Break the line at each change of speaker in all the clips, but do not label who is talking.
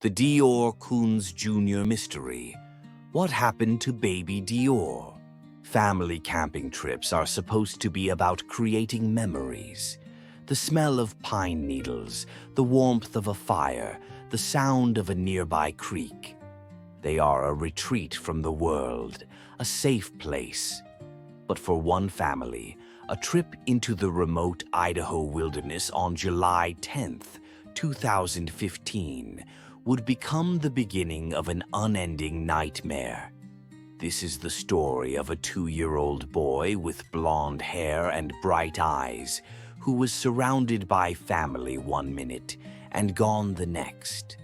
The DeOrr Kunz Jr. mystery. What happened to baby Dior? Family camping trips are supposed to be about creating memories. The smell of pine needles, the warmth of a fire, the sound of a nearby creek. They are a retreat from the world, a safe place. But for one family, a trip into the remote Idaho wilderness on July 10th, 2015, would become the beginning of an unending nightmare. This is the story of a 2-year-old boy with blonde hair and bright eyes who was surrounded by family one minute and gone the next.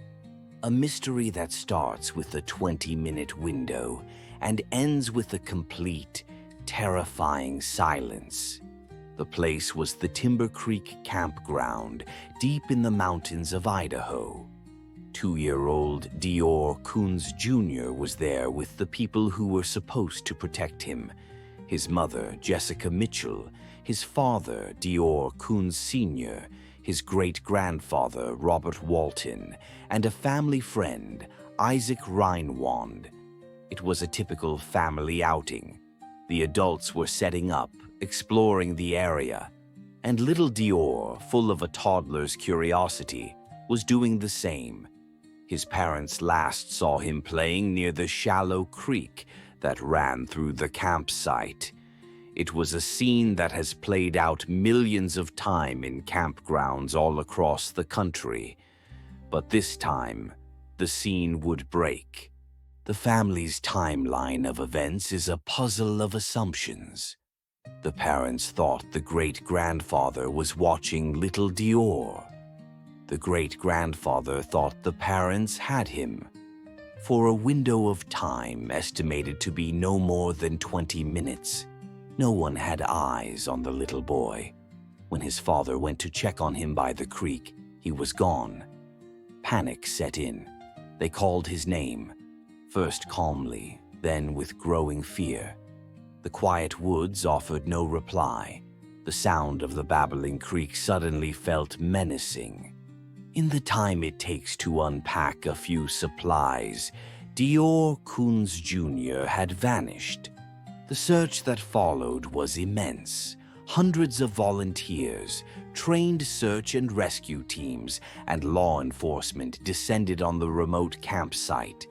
A mystery that starts with a 20-minute window and ends with a complete, terrifying silence. The place was the Timber Creek Campground, deep in the mountains of Idaho. 2-year-old DeOrr Kunz Jr. was there with the people who were supposed to protect him. His mother, Jessica Mitchell, his father, DeOrr Kunz Sr., his great-grandfather, Robert Walton, and a family friend, Isaac Reinwand. It was a typical family outing. The adults were setting up, exploring the area, and little Dior, full of a toddler's curiosity, was doing the same. His parents last saw him playing near the shallow creek that ran through the campsite. It was a scene that has played out millions of times in campgrounds all across the country. But this time, the scene would break. The family's timeline of events is a puzzle of assumptions. The parents thought the great-grandfather was watching little Dior. The great-grandfather thought the parents had him. For a window of time estimated to be no more than 20 minutes, no one had eyes on the little boy. When his father went to check on him by the creek, he was gone. Panic set in. They called his name, first calmly, then with growing fear. The quiet woods offered no reply. The sound of the babbling creek suddenly felt menacing. In the time it takes to unpack a few supplies, DeOrr Kunz Jr. had vanished. The search that followed was immense. Hundreds of volunteers, trained search and rescue teams, and law enforcement descended on the remote campsite.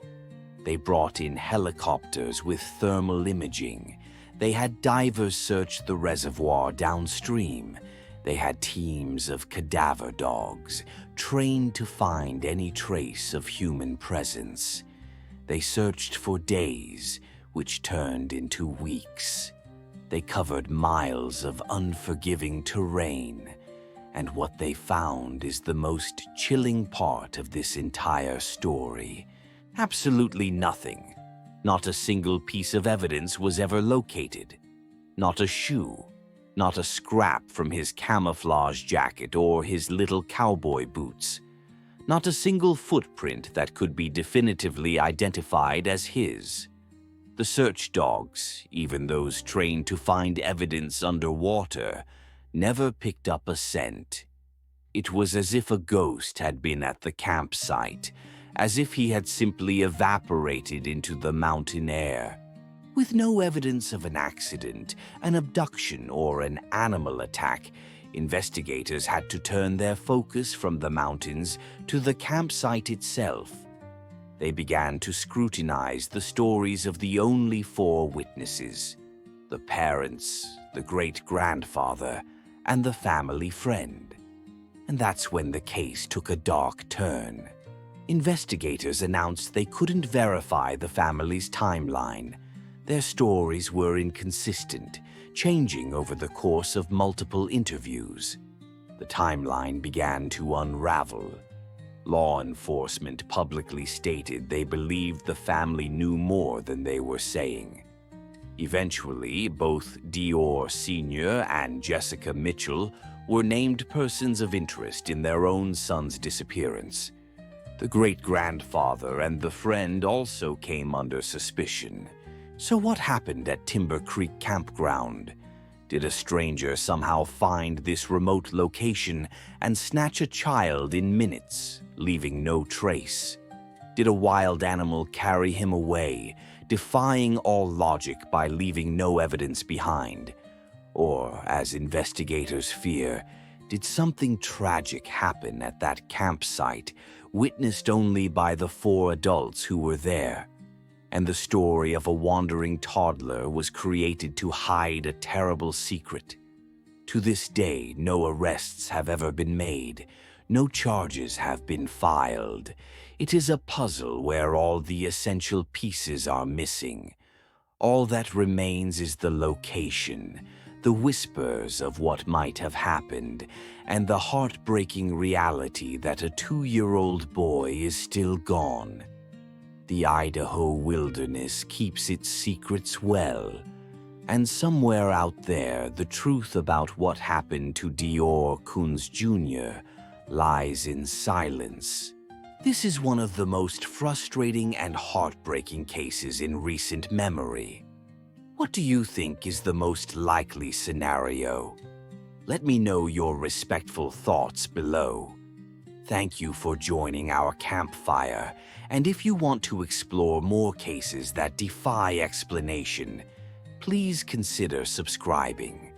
They brought in helicopters with thermal imaging. They had divers search the reservoir downstream. They had teams of cadaver dogs, trained to find any trace of human presence. They searched for days, which turned into weeks. They covered miles of unforgiving terrain, and what they found is the most chilling part of this entire story. Absolutely nothing. Not a single piece of evidence was ever located. Not a shoe. Not a scrap from his camouflage jacket or his little cowboy boots. Not a single footprint that could be definitively identified as his. The search dogs, even those trained to find evidence underwater, never picked up a scent. It was as if a ghost had been at the campsite, as if he had simply evaporated into the mountain air. With no evidence of an accident, an abduction, or an animal attack, investigators had to turn their focus from the mountains to the campsite itself. They began to scrutinize the stories of the only 4 witnesses: the parents, the great-grandfather, and the family friend. And that's when the case took a dark turn. Investigators announced they couldn't verify the family's timeline. Their stories were inconsistent, changing over the course of multiple interviews. The timeline began to unravel. Law enforcement publicly stated they believed the family knew more than they were saying. Eventually, both DeOrr Sr. and Jessica Mitchell were named persons of interest in their own son's disappearance. The great-grandfather and the friend also came under suspicion. So what happened at Timber Creek Campground? Did a stranger somehow find this remote location and snatch a child in minutes, leaving no trace? Did a wild animal carry him away, defying all logic by leaving no evidence behind? Or, as investigators fear, did something tragic happen at that campsite, witnessed only by the 4 adults who were there? And the story of a wandering toddler was created to hide a terrible secret. To this day, no arrests have ever been made. No charges have been filed. It is a puzzle where all the essential pieces are missing. All that remains is the location, the whispers of what might have happened, and the heartbreaking reality that a 2-year-old boy is still gone. The Idaho wilderness keeps its secrets well, and somewhere out there, the truth about what happened to DeOrr Kunz Jr. lies in silence. This is one of the most frustrating and heartbreaking cases in recent memory. What do you think is the most likely scenario? Let me know your respectful thoughts below. Thank you for joining our campfire, and if you want to explore more cases that defy explanation, please consider subscribing.